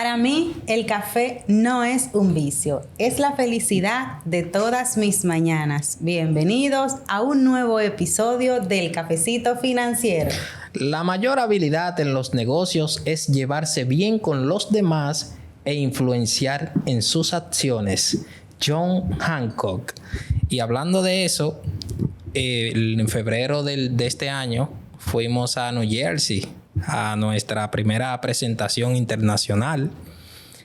Para mí, el café no es un vicio, es la felicidad de todas mis mañanas. Bienvenidos a un nuevo episodio del Cafecito Financiero. La mayor habilidad en los negocios es llevarse bien con los demás e influenciar en sus acciones. John Hancock. Y hablando de eso, en febrero de este año fuimos a New Jersey a nuestra primera presentación internacional.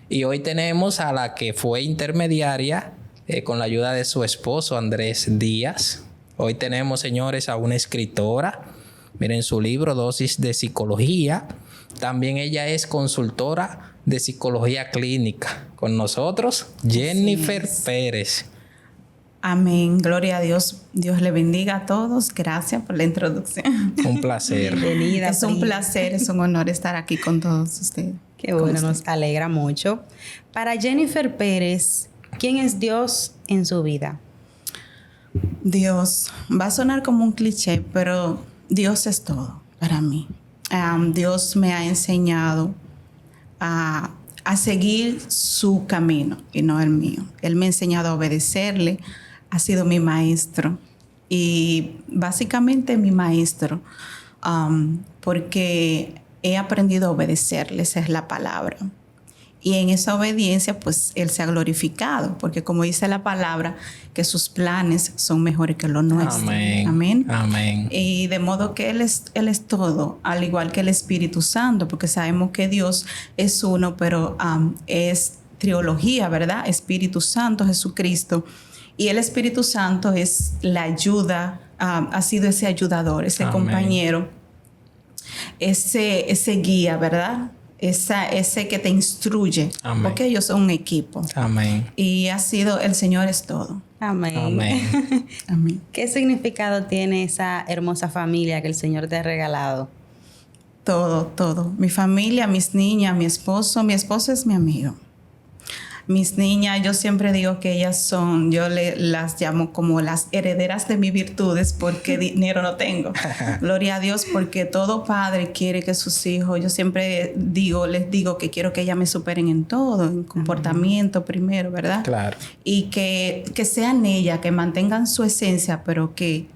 Y hoy tenemos a la que fue intermediaria con la ayuda de su esposo Andrés Díaz. Hoy tenemos, señores, a una escritora. Miren su libro, Dosis de Psicología. También ella es consultora de psicología clínica. Con nosotros, Jennifer Pérez. Amén. Gloria a Dios. Dios le bendiga a todos. Gracias por la introducción. Un placer. Bienvenida. Es un placer, es un honor estar aquí con todos ustedes. Qué bueno, nos alegra mucho. Para Jennifer Pérez, ¿quién es Dios en su vida? Dios, va a sonar como un cliché, pero Dios es todo para mí. Dios me ha enseñado a seguir su camino y no el mío. Él me ha enseñado a obedecerle, ha sido mi maestro y básicamente mi maestro, porque he aprendido a obedecerle, esa es la palabra. Y en esa obediencia, pues, Él se ha glorificado, porque como dice la palabra, que sus planes son mejores que los nuestros. Amén. Amén. Amén. Y de modo que Él es todo, al igual que el Espíritu Santo, porque sabemos que Dios es uno, pero es trilogía, ¿verdad? Espíritu Santo, Jesucristo. Y el Espíritu Santo es la ayuda, ha sido ese ayudador, ese Amén. Compañero, ese guía, ¿verdad? Ese que te instruye. Amén. Porque ellos son un equipo. Amén. Y ha sido, el Señor es todo. Amén. Amén. Amén. ¿Qué significado tiene esa hermosa familia que el Señor te ha regalado? Todo, todo. Mi familia, mis niñas, mi esposo es mi amigo. Mis niñas, yo siempre digo que ellas son, las llamo como las herederas de mis virtudes porque dinero no tengo. Gloria a Dios, porque todo padre quiere que sus hijos, yo siempre les digo que quiero que ellas me superen en todo, en comportamiento primero, ¿verdad? Claro. Y que sean ellas, que mantengan su esencia, pero que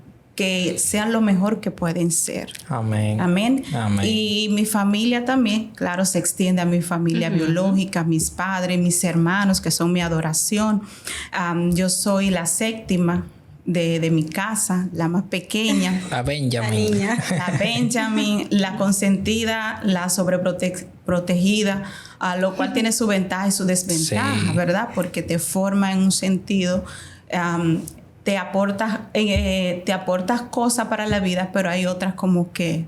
sean lo mejor que pueden ser. Amén. Amén. Amén. Y mi familia también, claro, se extiende a mi familia biológica, mis padres, mis hermanos, que son mi adoración. Yo soy la séptima de mi casa, la más pequeña. A Benjamin. La niña. La Benjamin, la consentida, la sobreprotegida, lo cual tiene su ventaja y su desventaja, Sí. ¿verdad? Porque te forma en un sentido... te aportas cosas para la vida, pero hay otras como que...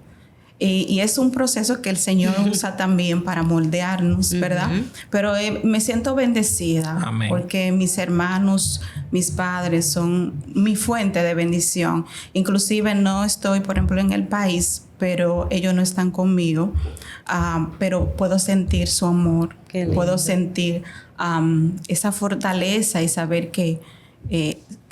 Y es un proceso que el Señor usa también para moldearnos, ¿verdad? Pero me siento bendecida. Amén. Porque mis hermanos, mis padres son mi fuente de bendición. Inclusive no estoy, por ejemplo, en el país, pero ellos no están conmigo. Pero puedo sentir su amor. Qué lindo. Puedo sentir esa fortaleza y saber que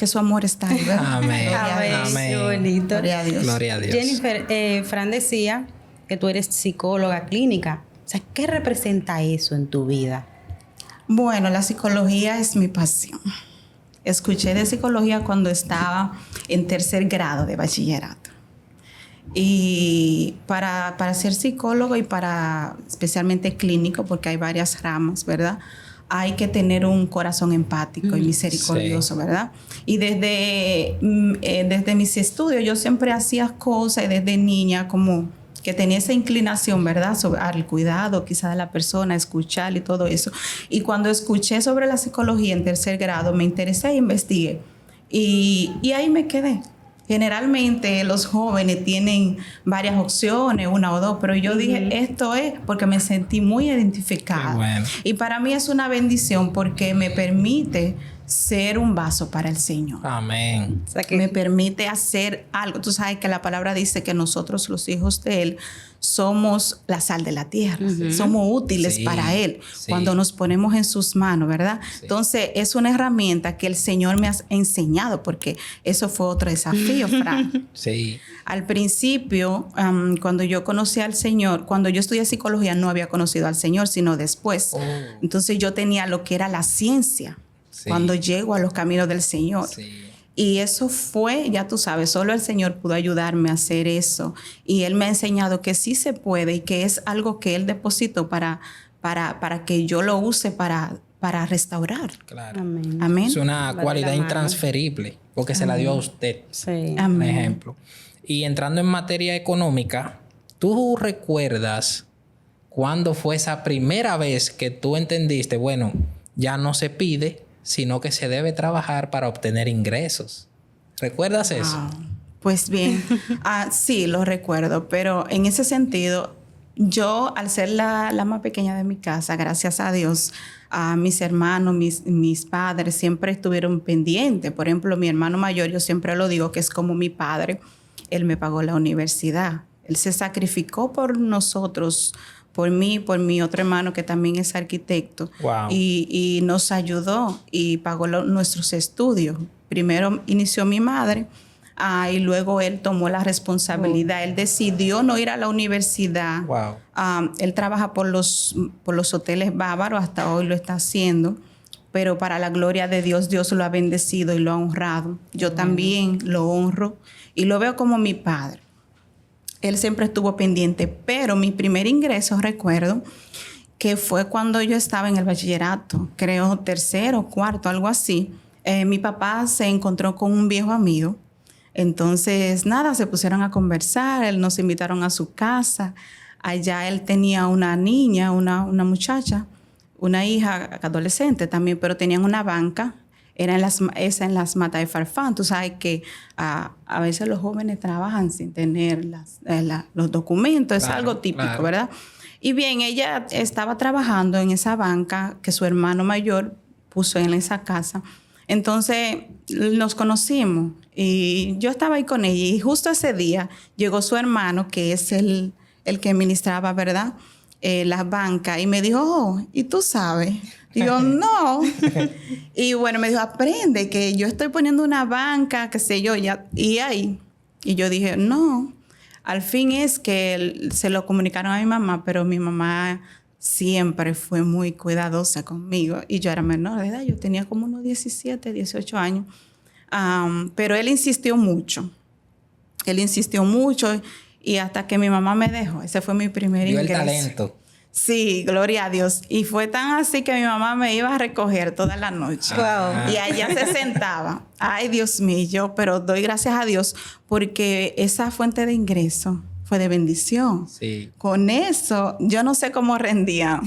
su amor está ahí, ¿verdad? Amén. Gloria a Dios. Amén. Qué bonito. Gloria a Dios. Gloria a Dios. Jennifer, Fran decía que tú eres psicóloga clínica. O sea, ¿qué representa eso en tu vida? Bueno, la psicología es mi pasión. Escuché de psicología cuando estaba en 3er grado de bachillerato. Y para ser psicólogo y para especialmente clínico, porque hay varias ramas, ¿verdad? Hay que tener un corazón empático y misericordioso, sí. ¿verdad? Y desde mis estudios yo siempre hacía cosas y desde niña como que tenía esa inclinación, ¿verdad? Al cuidado quizás de la persona, escuchar y todo eso. Y cuando escuché sobre la psicología en 3er grado, me interesé e investigué. Y ahí me quedé. Generalmente los jóvenes tienen varias opciones, una o dos, pero yo dije, esto es porque me sentí muy identificada. Qué bueno. Y para mí es una bendición porque me permite ser un vaso para el Señor. Amén. O sea que Me permite hacer algo. Tú sabes que la palabra dice que nosotros, los hijos de Él, somos la sal de la tierra. Somos útiles Sí, para Él sí. cuando nos ponemos en sus manos, ¿verdad? Sí. Entonces, es una herramienta que el Señor me ha enseñado, porque eso fue otro desafío, Fran. Sí. Al principio, cuando yo conocí al Señor, cuando yo estudié psicología, no había conocido al Señor, sino después. Oh. Entonces, yo tenía lo que era la ciencia. Sí. Cuando llego a los caminos del Señor. Sí. Y eso fue, ya tú sabes, solo el Señor pudo ayudarme a hacer eso. Y Él me ha enseñado que sí se puede y que es algo que Él depositó para que yo lo use para restaurar. Claro. amén. Amén. Es una Va de cualidad la mano. intransferible porque se la dio a usted. Sí. Amén. Un ejemplo. Y entrando en materia económica, ¿tú recuerdas cuándo fue esa primera vez que tú entendiste, bueno, ya no se pide, sino que se debe trabajar para obtener ingresos? ¿Recuerdas eso? Ah, pues bien, sí, lo recuerdo, pero en ese sentido, yo al ser la más pequeña de mi casa, gracias a Dios, a mis hermanos, mis padres siempre estuvieron pendientes. Por ejemplo, mi hermano mayor, yo siempre lo digo que es como mi padre. Él me pagó la universidad. Él se sacrificó por nosotros, por mí, por mi otro hermano que también es arquitecto. Wow. Y nos ayudó y pagó nuestros estudios. Primero inició mi madre y luego él tomó la responsabilidad. Él decidió no ir a la universidad. Wow. Él trabaja por los hoteles bávaros, hasta hoy lo está haciendo. Pero para la gloria de Dios, Dios lo ha bendecido y lo ha honrado. Yo también lo honro y lo veo como mi padre. Él siempre estuvo pendiente, pero mi primer ingreso, recuerdo, que fue cuando yo estaba en el bachillerato, creo tercero, cuarto, algo así. Mi papá se encontró con un viejo amigo. Entonces, nada, se pusieron a conversar, nos invitaron a su casa. Allá él tenía una niña, una muchacha, una hija adolescente también, pero tenían una banca. Era en las matas de Farfán. Tú sabes que a veces los jóvenes trabajan sin tener los documentos. Es Claro, algo típico, claro. ¿verdad? Y bien, ella estaba trabajando en esa banca que su hermano mayor puso en esa casa. Entonces nos conocimos y yo estaba ahí con ella. Y justo ese día llegó su hermano, que es el que administraba, ¿verdad? La banca. Y me dijo, oh, ¿y tú sabes? Y yo, no. Y bueno, me dijo, aprende, que yo estoy poniendo una banca, qué sé yo, ya. Y ahí. Y yo dije, no. Al fin es que se lo comunicaron a mi mamá, pero mi mamá siempre fue muy cuidadosa conmigo. Y yo era menor de edad, yo tenía como unos 17, 18 años. Pero él insistió mucho. Él insistió mucho y hasta que mi mamá me dejó. Ese fue mi primer Dio el ingreso. talento. Sí, gloria a Dios. Y fue tan así que mi mamá me iba a recoger toda la noche. Wow. Y allá se sentaba. Ay, Dios mío, pero doy gracias a Dios porque esa fuente de ingreso fue de bendición. Sí. Con eso, yo no sé cómo rendía.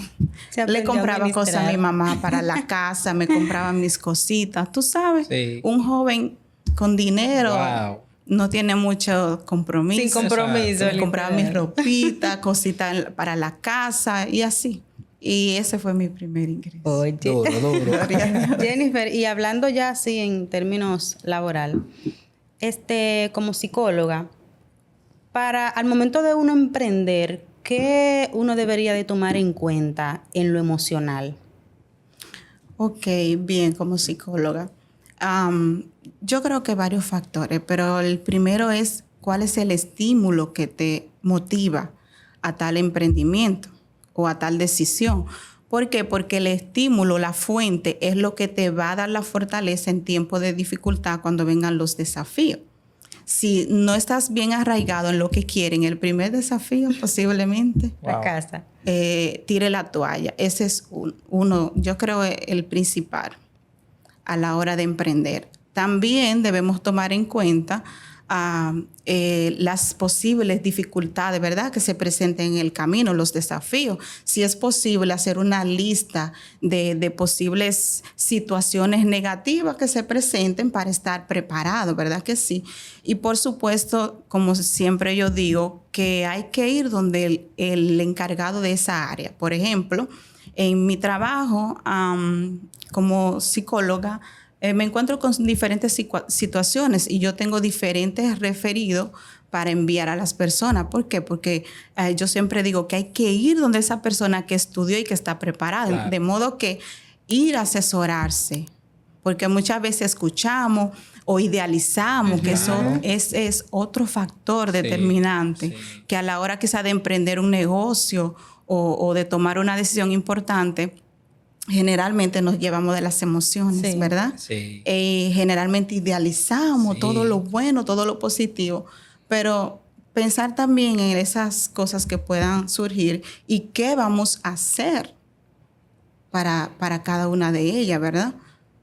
Se Le aprendió a compraba cosas a mi administrar. mamá para la casa, me compraba mis cositas. Tú sabes, Sí. un joven con dinero Wow. no tiene mucho compromiso. Sin compromiso. Me compraba mis literal. ropitas, cositas para la casa y así. Y ese fue mi primer ingreso. Oye. Duro, duro. Jennifer, y hablando ya así en términos laboral, como psicóloga, al momento de uno emprender, ¿qué uno debería de tomar en cuenta en lo emocional? Ok, bien, como psicóloga. Yo creo que varios factores, pero el primero es cuál es el estímulo que te motiva a tal emprendimiento o a tal decisión. ¿Por qué? Porque el estímulo, la fuente, es lo que te va a dar la fortaleza en tiempo de dificultad cuando vengan los desafíos. Si no estás bien arraigado en lo que quieren, el primer desafío posiblemente La Wow. casa. tire la toalla. Ese es uno, yo creo, el principal a la hora de emprender. También debemos tomar en cuenta las posibles dificultades, ¿verdad?, que se presenten en el camino, los desafíos. Si es posible hacer una lista de posibles situaciones negativas que se presenten para estar preparado, ¿verdad que sí? Y por supuesto, como siempre yo digo, que hay que ir donde el encargado de esa área. Por ejemplo, en mi trabajo como psicóloga, Me encuentro con diferentes situaciones y yo tengo diferentes referidos para enviar a las personas. ¿Por qué? Porque yo siempre digo que hay que ir donde esa persona que estudió y que está preparada. Claro. De modo que ir a asesorarse. Porque muchas veces escuchamos o idealizamos que eso es otro factor determinante. Sí. Que a la hora quizá de emprender un negocio o de tomar una decisión importante, generalmente nos llevamos de las emociones, Sí. ¿verdad? Sí. Generalmente idealizamos Sí. todo lo bueno, todo lo positivo, pero pensar también en esas cosas que puedan surgir y qué vamos a hacer para cada una de ellas, ¿verdad?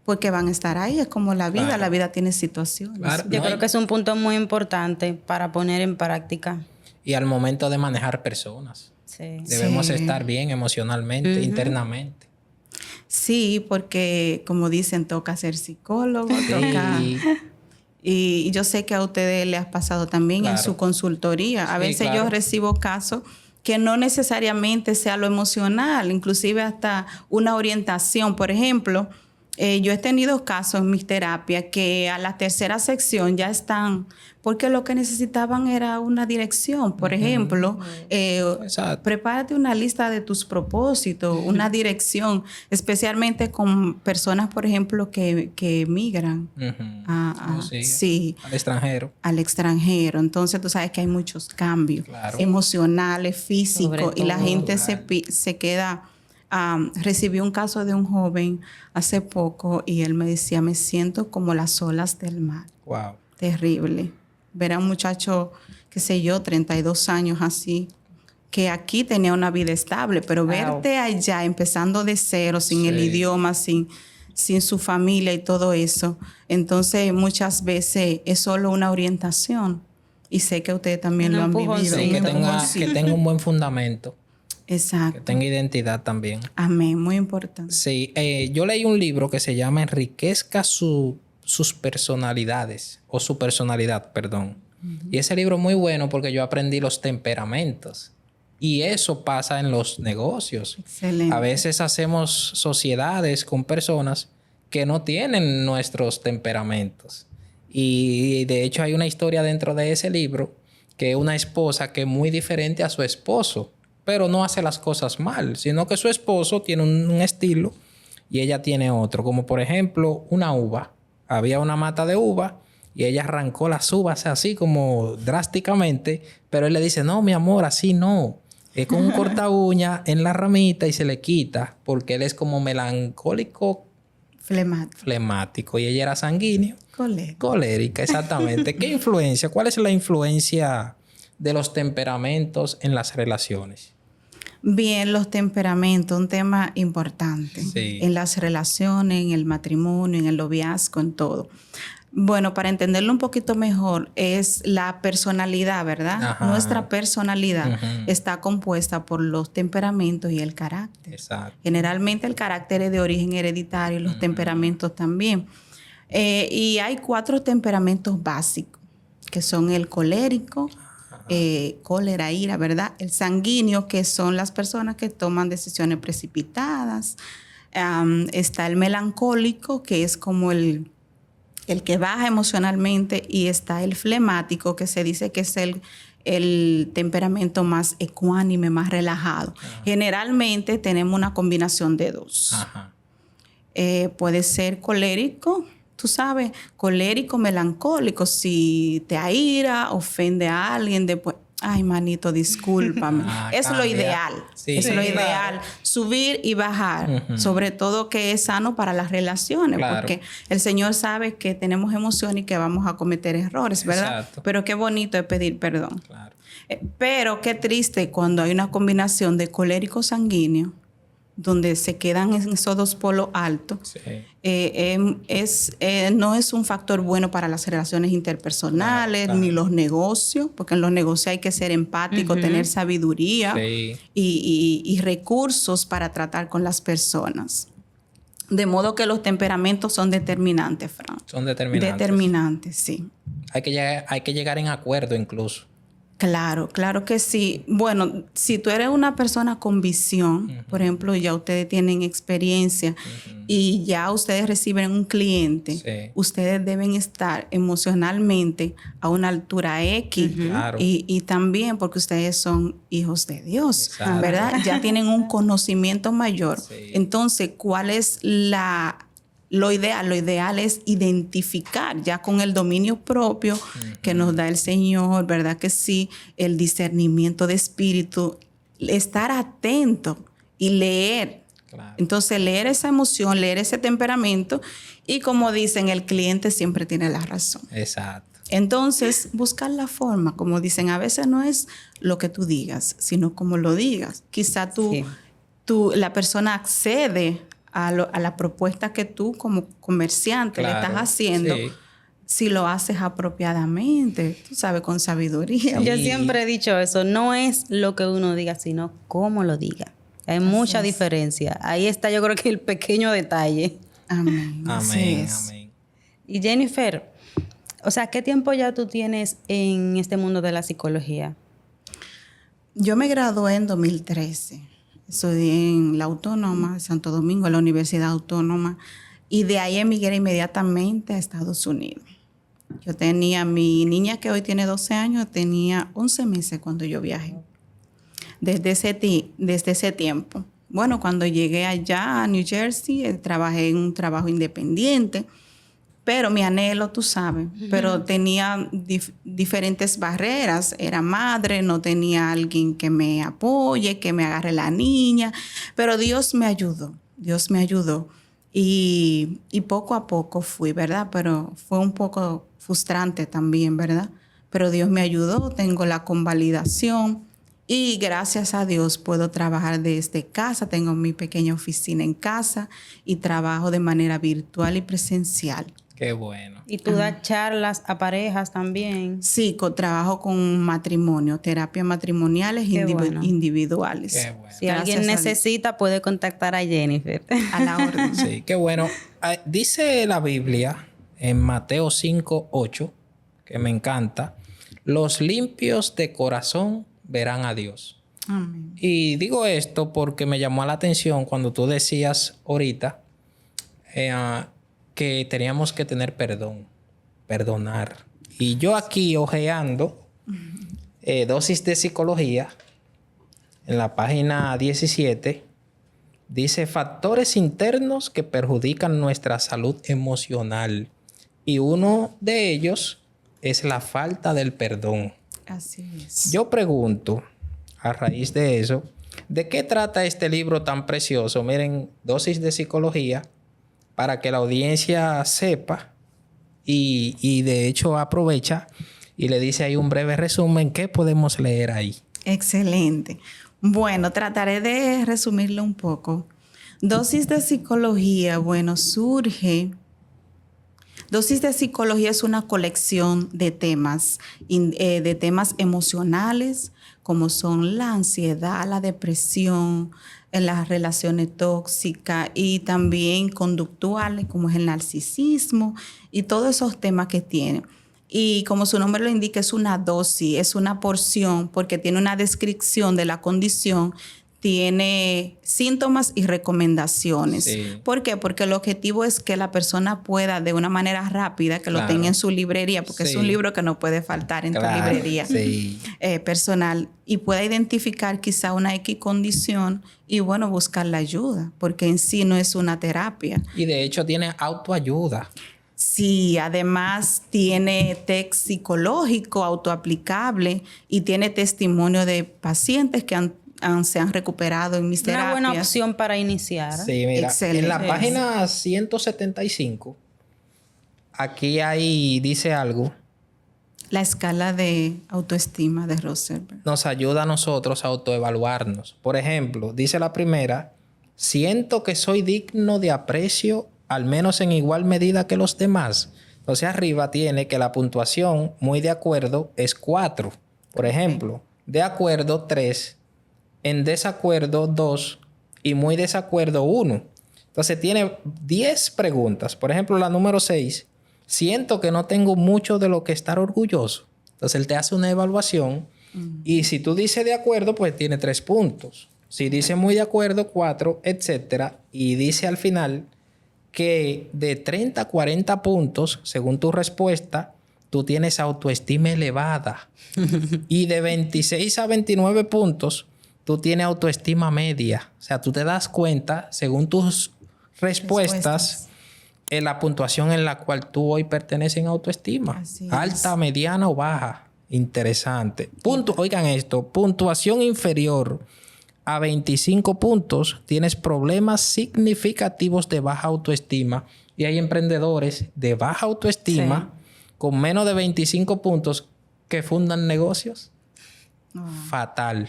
Porque van a estar ahí, es como la vida, Claro. la vida tiene situaciones. Claro. Yo No, creo que es un punto muy importante para poner en práctica. Y al momento de manejar personas, Sí. debemos Sí. estar bien emocionalmente, internamente. Sí, porque como dicen, toca ser psicólogo, toca... Sí. Y yo sé que a ustedes les ha pasado también en Claro. su consultoría. A Sí, veces claro. yo recibo casos que no necesariamente sea lo emocional, inclusive hasta una orientación. Por ejemplo, yo he tenido casos en mis terapias que a la tercera sección ya están, porque lo que necesitaban era una dirección. Por ejemplo, Exacto. prepárate una lista de tus propósitos, una dirección, especialmente con personas, por ejemplo, que emigran Oh, sí. sí, Al extranjero. al extranjero. Entonces tú sabes que hay muchos cambios Claro. emocionales, físicos, Sobre y la todo, gente claro. se queda... recibí un caso de un joven hace poco y él me decía, me siento como las olas del mar. Wow. Terrible. Ver a un muchacho, qué sé yo, 32 años así, que aquí tenía una vida estable, pero Wow. verte allá empezando de cero, sin el Sí. idioma, sin su familia y todo eso, entonces muchas veces es solo una orientación. Y sé que ustedes también Un lo han empujoncito. vivido. Sí, un que empujoncito. tenga un buen fundamento, que Exacto. tenga identidad también. Amén, muy importante. Sí, yo leí un libro que se llama Enriquezca sus personalidades, o su personalidad, perdón. Y ese libro es muy bueno porque yo aprendí los temperamentos. Y eso pasa en los negocios. Excelente. A veces hacemos sociedades con personas que no tienen nuestros temperamentos. Y de hecho hay una historia dentro de ese libro que es una esposa que es muy diferente a su esposo, pero no hace las cosas mal, sino que su esposo tiene un estilo y ella tiene otro. Como por ejemplo una uva. Había una mata de uva y ella arrancó las uvas así como drásticamente, pero él le dice, no, mi amor, así no. Es con un corta uña en la ramita y se le quita porque él es como melancólico, flemático y ella era sanguíneo. Colérica, exactamente. ¿Qué influencia? ¿Cuál es la influencia de los temperamentos en las relaciones? Bien, los temperamentos, un tema importante Sí. en las relaciones, en el matrimonio, en el noviazgo, en todo. Bueno, para entenderlo un poquito mejor, es la personalidad, ¿verdad? Ajá. Nuestra personalidad Ujú. está compuesta por los temperamentos y el carácter. Exacto. Generalmente el carácter es de origen hereditario y los temperamentos también. Y hay 4 temperamentos básicos, que son el colérico, cólera, ira, ¿verdad? El sanguíneo, que son las personas que toman decisiones precipitadas. Está el melancólico, que es como el que baja emocionalmente, y está el flemático, que se dice que es el temperamento más ecuánime, más relajado. Ajá. Generalmente tenemos una combinación de 2. Ajá. Puede ser colérico, tú sabes, colérico, melancólico. Si te aira, ofende a alguien, después, ay, manito, discúlpame. Eso es lo Cambia. ideal. Sí, Eso es lo sí, ideal. claro. Subir y bajar. Ujú. Sobre todo que es sano para las relaciones. Claro. Porque el Señor sabe que tenemos emociones y que vamos a cometer errores, ¿verdad? Exacto. Pero qué bonito es pedir perdón. Claro. Pero qué triste cuando hay una combinación de colérico sanguíneo, donde se quedan en esos 2 polos altos. Sí. No es un factor bueno para las relaciones interpersonales, Claro. ni los negocios, porque en los negocios hay que ser empático, tener sabiduría Sí. y recursos para tratar con las personas. De modo que los temperamentos son determinantes, Fran. Son determinantes. Determinantes, sí. Hay que llegar en acuerdo incluso. Claro, claro que sí. Bueno, si tú eres una persona con visión, por ejemplo, ya ustedes tienen experiencia y ya ustedes reciben un cliente, Sí. ustedes deben estar emocionalmente a una altura X Claro. y también porque ustedes son hijos de Dios, Exacto. ¿verdad? Ya tienen un conocimiento mayor. Sí. Entonces, ¿cuál es lo ideal? Lo ideal es identificar ya con el dominio propio que nos da el Señor, ¿verdad? Que sí, el discernimiento de espíritu, estar atento y leer. Claro. Entonces, leer esa emoción, leer ese temperamento y como dicen, el cliente siempre tiene la razón. Exacto. Entonces, buscar la forma, como dicen, a veces no es lo que tú digas, sino como lo digas. Quizá Sí. la persona accede a la propuesta que tú como comerciante le Claro. estás haciendo, Sí. si lo haces apropiadamente, tú sabes, con sabiduría. Sí. Yo siempre he dicho eso, no es lo que uno diga, sino cómo lo diga. Hay mucha es. diferencia. Ahí está yo creo que el pequeño detalle. Amén. Así Amén, es. amén. Y Jennifer, o sea, ¿qué tiempo ya tú tienes en este mundo de la psicología? Yo me gradué en 2013. Estudié en la Autónoma de Santo Domingo, en la Universidad Autónoma, y de ahí emigré inmediatamente a Estados Unidos. Yo tenía mi niña que hoy tiene 12 años, tenía 11 meses cuando yo viajé. Desde ese tiempo. Bueno, cuando llegué allá a New Jersey, trabajé en un trabajo independiente, pero mi anhelo, tú sabes, pero tenía diferentes barreras. Era madre, no tenía alguien que me apoye, que me agarre la niña, pero Dios me ayudó, Dios me ayudó. Y poco a poco fui, ¿verdad? Pero fue un poco frustrante también, ¿verdad? Pero Dios me ayudó, tengo la convalidación y gracias a Dios puedo trabajar desde casa. Tengo mi pequeña oficina en casa y trabajo de manera virtual y presencial. Qué bueno. Y tú das charlas a parejas también. Sí, trabajo con matrimonio, terapias matrimoniales Qué bueno. individuales. Qué bueno. Si Gracias alguien a Dios. necesita, puede contactar a Jennifer. A la orden. Sí, qué bueno. Ah, dice la Biblia en Mateo 5:8, que me encanta, los limpios de corazón verán a Dios. Amén. Y digo esto porque me llamó la atención cuando tú decías ahorita que teníamos que tener perdón, perdonar. Y yo aquí hojeando dosis de psicología, en la página 17, dice factores internos que perjudican nuestra salud emocional. Y uno de ellos es la falta del perdón. Así es. Yo pregunto, a raíz de eso, ¿de qué trata este libro tan precioso? Miren, dosis de psicología, para que la audiencia sepa y de hecho aprovecha y le dice ahí un breve resumen. ¿Qué podemos leer ahí? Excelente. Bueno, trataré de resumirlo un poco. Dosis de psicología, bueno, surge. Dosis de psicología es una colección de temas emocionales, como son la ansiedad, la depresión, las relaciones tóxicas y también conductuales, como es el narcisismo y todos esos temas que tiene. Y como su nombre lo indica, es una dosis, es una porción, porque tiene una descripción de la condición, tiene síntomas y recomendaciones. Sí. ¿Por qué? Porque el objetivo es que la persona pueda de una manera rápida, que lo Claro. tenga en su librería, porque es Sí. un libro que no puede faltar en tu Claro, librería sí. personal, y pueda identificar quizá una X condición y bueno, buscar la ayuda, porque en sí no es una terapia. Y de hecho tiene autoayuda. Sí, además tiene text psicológico autoaplicable y tiene testimonio de pacientes que se han recuperado en mis Una terapias. buena opción para iniciar. Sí, mira, Excelente. en la página 175, aquí ahí dice algo, La escala de autoestima de Rosenberg. nos ayuda a nosotros a autoevaluarnos. Por ejemplo, dice la primera, siento que soy digno de aprecio al menos en igual medida que los demás. Entonces arriba tiene que la puntuación muy de acuerdo es 4. Por ejemplo, de acuerdo 3, en desacuerdo 2 y muy desacuerdo 1. Entonces tiene 10 preguntas. Por ejemplo, la número 6, siento que no tengo mucho de lo que estar orgulloso. Entonces él te hace una evaluación Y si tú dices de acuerdo, pues tiene 3 puntos. Si dice muy de acuerdo, 4, etcétera. Y dice al final que de 30 a 40 puntos, según tu respuesta, tú tienes autoestima elevada. Y de 26 a 29 puntos, tú tienes autoestima media. O sea, tú te das cuenta, según tus respuestas, en la puntuación en la cual tú hoy perteneces en autoestima. Así Alta, es. mediana o baja. Interesante. Oigan esto, puntuación inferior a 25 puntos, tienes problemas significativos de baja autoestima. Y hay emprendedores de baja autoestima con menos de 25 puntos que fundan negocios. Fatal.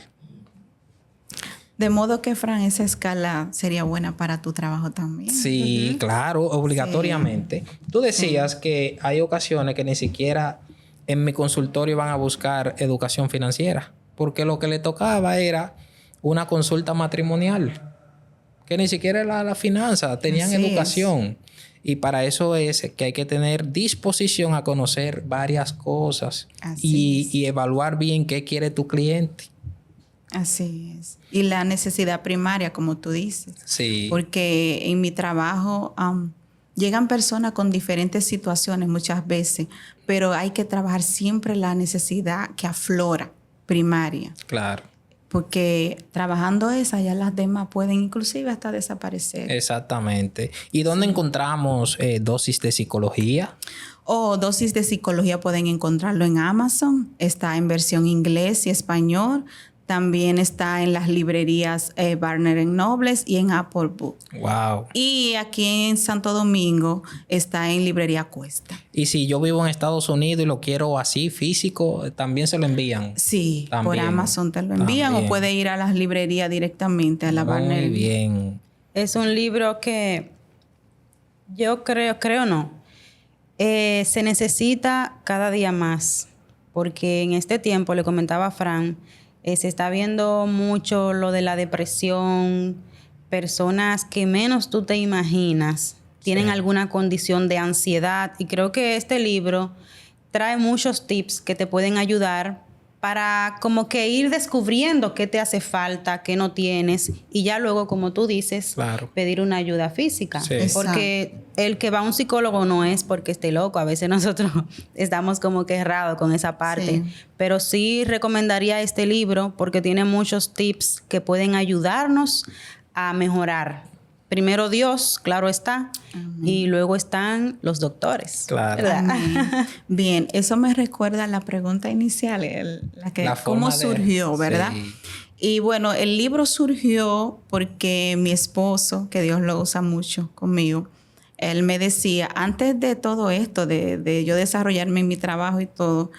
De modo que, Fran, esa escala sería buena para tu trabajo también. Sí, claro, obligatoriamente. Tú decías que hay ocasiones que ni siquiera en mi consultorio van a buscar educación financiera, porque lo que le tocaba era una consulta matrimonial, que ni siquiera era la finanza, tenían Así educación. Y para eso es que hay que tener disposición a conocer varias cosas y evaluar bien qué quiere tu cliente. Así es. Y la necesidad primaria, como tú dices. Sí. Porque en mi trabajo llegan personas con diferentes situaciones muchas veces, pero hay que trabajar siempre la necesidad que aflora primaria. Claro. Porque trabajando esa, ya las demás pueden inclusive hasta desaparecer. Exactamente. ¿Y dónde encontramos dosis de psicología? Dosis de psicología pueden encontrarlo en Amazon. Está en versión inglés y español. También está en las librerías Barnes & Noble y en Apple Book. Wow. Y aquí en Santo Domingo está en librería Cuesta. Y si yo vivo en Estados Unidos y lo quiero así, físico, ¿también se lo envían? Sí, también, por Amazon te lo envían también. o puede ir a las librerías directamente a la Barnes. Muy bien. Es un libro que yo creo no, se necesita cada día más, porque en este tiempo, le comentaba a Fran, se está viendo mucho lo de la depresión, personas que menos tú te imaginas tienen alguna condición de ansiedad, y creo que este libro trae muchos tips que te pueden ayudar para como que ir descubriendo qué te hace falta, qué no tienes, y ya luego, como tú dices, Claro. pedir una ayuda física. Sí. Porque el que va a un psicólogo no es porque esté loco. A veces nosotros estamos como que errados con esa parte. Sí. Pero sí recomendaría este libro porque tiene muchos tips que pueden ayudarnos a mejorar. Primero Dios, claro está, y luego están los doctores. Claro. ¿Verdad? Amén. Bien, eso me recuerda a la pregunta inicial, La cómo forma de- surgió, ¿verdad? Sí. Y bueno, el libro surgió porque mi esposo, que Dios lo usa mucho conmigo, él me decía, antes de todo esto, de yo desarrollarme en mi trabajo y todo,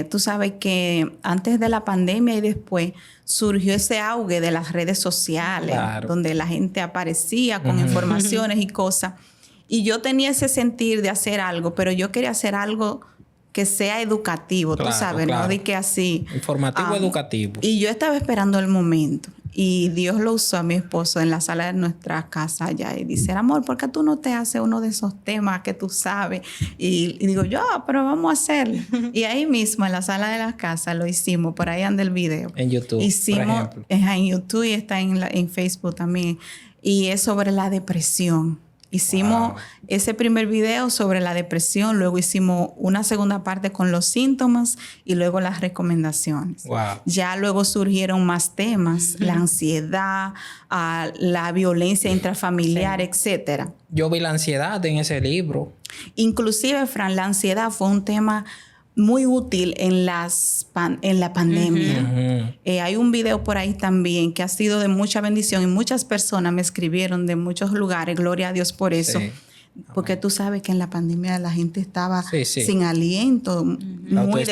tú sabes que antes de la pandemia y después surgió ese auge de las redes sociales, Claro. donde la gente aparecía con informaciones y cosas. Y yo tenía ese sentir de hacer algo, pero yo quería hacer algo que sea educativo, Claro, tú sabes, claro. no de que así. Informativo, educativo. Y yo estaba esperando el momento. Y Dios lo usó a mi esposo en la sala de nuestra casa allá. Y dice, amor, ¿por qué tú no te haces uno de esos temas que tú sabes? Y digo, yo, pero vamos a hacerlo. Y ahí mismo, en la sala de la casa, lo hicimos. Por ahí anda el video. En YouTube, Hicimos, por ejemplo. en YouTube y está en Facebook también. Y es sobre la depresión. Hicimos Wow. ese primer video sobre la depresión, luego hicimos una segunda parte con los síntomas y luego las recomendaciones. Wow. Ya luego surgieron más temas, la ansiedad, la violencia intrafamiliar, etcétera. Yo vi la ansiedad en ese libro. Inclusive, Fran, la ansiedad fue un tema muy útil en la pandemia. Hay un video por ahí también que ha sido de mucha bendición y muchas personas me escribieron de muchos lugares, gloria a Dios por eso. Sí. Porque tú sabes que en la pandemia la gente estaba Sí, sí. sin aliento, La muy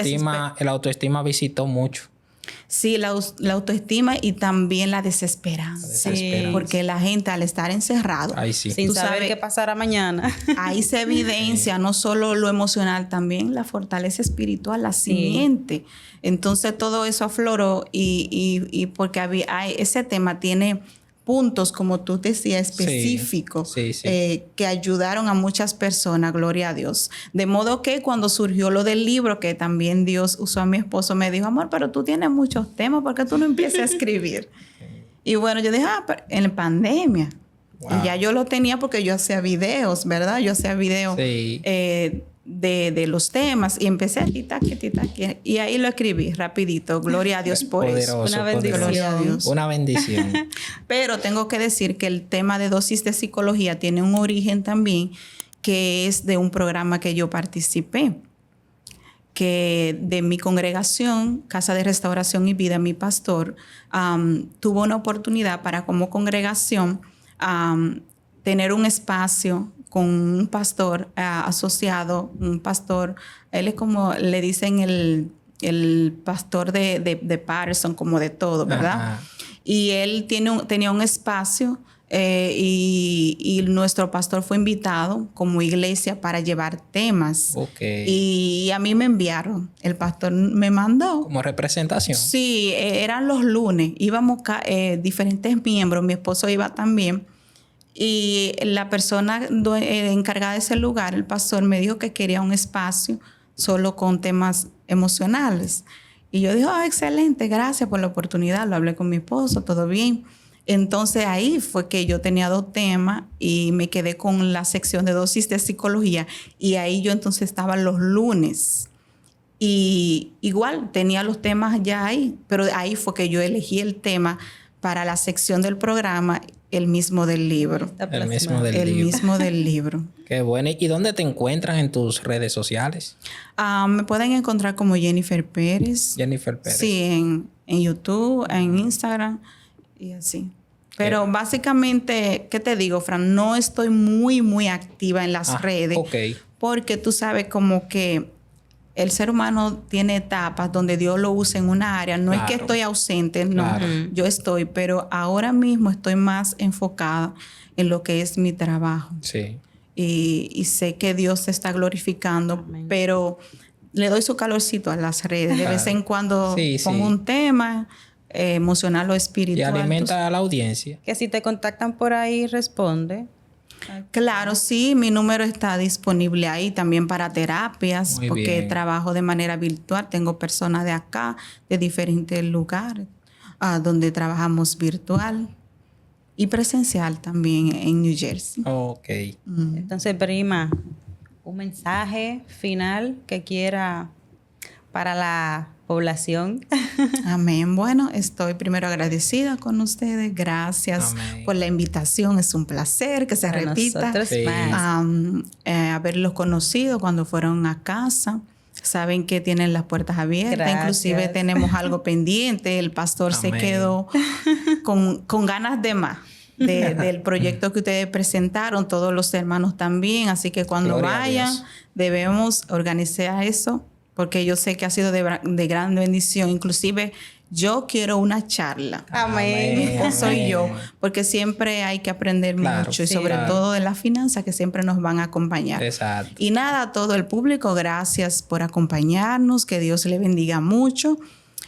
autoestima visitó mucho. Sí, la autoestima y también la desesperanza. La desesperanza. Porque la gente al estar encerrado, Ahí sí. Sin Tú saber sabes- qué pasará mañana. ahí se evidencia no solo lo emocional, también la fortaleza espiritual, la simiente. Entonces todo eso afloró y porque ese tema tiene puntos, como tú decías, específicos, Sí. que ayudaron a muchas personas, gloria a Dios. De modo que cuando surgió lo del libro, que también Dios usó a mi esposo, me dijo, amor, pero tú tienes muchos temas, ¿por qué tú no empiezas a escribir? Y bueno, yo dije, pero en pandemia. Wow. Y ya yo lo tenía porque yo hacía videos, ¿verdad? Yo hacía videos de los temas y empecé a quitar. Y ahí lo escribí rapidito. Gloria a Dios por eso. Una bendición. Gloria a Dios. Una bendición. Pero tengo que decir que el tema de dosis de psicología tiene un origen también que es de un programa que yo participé, que de mi congregación, Casa de Restauración y Vida, mi pastor, tuvo una oportunidad para como congregación tener un espacio con un pastor asociado, un pastor, él es como le dicen el pastor de Patterson, como de todo, ¿verdad? Ajá. Y él tenía un espacio y nuestro pastor fue invitado como iglesia para llevar temas. Okay. Y a mí me enviaron, el pastor me mandó. Como representación. Sí, eran los lunes, íbamos diferentes miembros, mi esposo iba también. Y la persona encargada de ese lugar, el pastor, me dijo que quería un espacio solo con temas emocionales. Y yo dije, excelente, gracias por la oportunidad. Lo hablé con mi esposo, todo bien. Entonces ahí fue que yo tenía 2 temas y me quedé con la sección de dosis de psicología. Y ahí yo entonces estaba los lunes. Y igual tenía los temas ya ahí, pero ahí fue que yo elegí el tema para la sección del programa, el mismo del libro. El mismo del El libro. mismo del libro. Qué bueno. ¿Y dónde te encuentran en tus redes sociales? Me pueden encontrar como Jennifer Pérez. Jennifer Pérez. Sí, en YouTube, en Instagram y así. Pero básicamente, ¿qué te digo, Fran? No estoy muy activa en las redes. Ok. Porque tú sabes como que el ser humano tiene etapas donde Dios lo usa en una área. No Claro. es que estoy ausente, no. Claro. Yo estoy, pero ahora mismo estoy más enfocada en lo que es mi trabajo. Sí. Y sé que Dios se está glorificando, Amén. pero le doy su calorcito a las redes. De vez en cuando Sí, pongo sí. un tema emocional o Y espiritual. alimenta a la audiencia. Que si te contactan por ahí, responde. Claro, sí, mi número está disponible ahí también para terapias, Muy porque bien. trabajo de manera virtual. Tengo personas de acá, de diferentes lugares, donde trabajamos virtual y presencial también en New Jersey. Ok. Entonces, prima, un mensaje final que quiera para la población. Amén. Bueno, estoy primero agradecida con ustedes. Gracias Amén. por la invitación. Es un placer que se Para repita. nosotros Sí. más. Haberlos conocido cuando fueron a casa. Saben que tienen las puertas abiertas. Gracias. Inclusive tenemos algo pendiente. El pastor se Amén. quedó con ganas de más. Del proyecto que ustedes presentaron, todos los hermanos también. Así que cuando Gloria a vayan, Dios. debemos organizar eso, porque yo sé que ha sido de gran bendición. Inclusive, yo quiero una charla. Amén. Mi esposo y Amén. yo, porque siempre hay que aprender Claro, mucho y sí, sobre claro. todo de las finanzas que siempre nos van a acompañar. Exacto. Y nada, a todo el público, gracias por acompañarnos, que Dios le bendiga mucho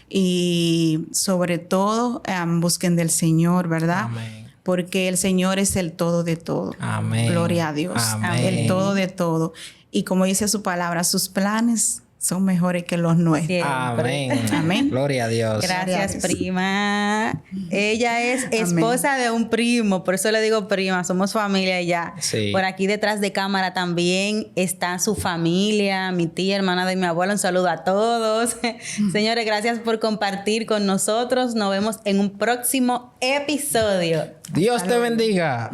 y sobre todo busquen del Señor, ¿verdad? Amén. Porque el Señor es el todo de todo. Amén. Gloria a Dios. Amén. El todo de todo. Y como dice su palabra, sus planes son mejores que los nuestros. Siempre. Amén. Amén. Gloria a Dios. Gracias, Gracias. prima. Ella es esposa de un primo, por eso le digo prima, somos familia ya. Sí. Por aquí detrás de cámara también está su familia, mi tía, hermana de mi abuela. Un saludo a todos. Señores, gracias por compartir con nosotros. Nos vemos en un próximo episodio. Dios te bendiga.